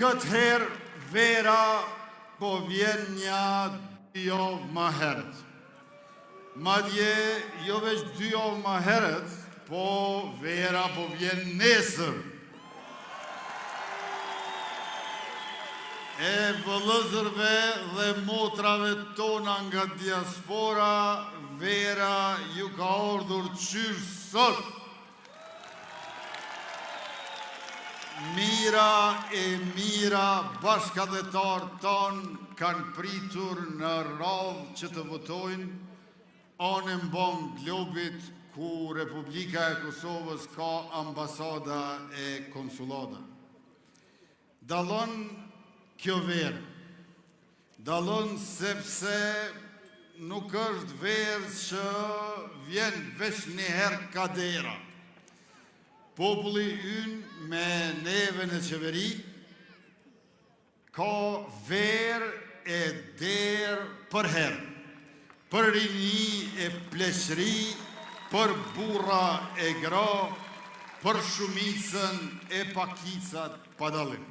Këtë herë vera po vjen një 2 javë më herët. Madje jo veç 2 javë më herët, po vera po vjen nesër. E vëllëzërve dhe motrave tona nga diaspora, vera ju ka ardhur qyrë sot. Mira bashkëdhetarë tonë kanë pritur në radhë që të votojnë anë mban globit ku Republika e Kosovës ka ambasada e konsulata. Dallon kjo verë, dallon sepse nuk është verë që vjen veç njëherë kadera. Populli ynë me neve në qeveri ka verë e derë për herë, për rini e pleqëri, për burra e gra, për shumicën e pakicat pa dallim.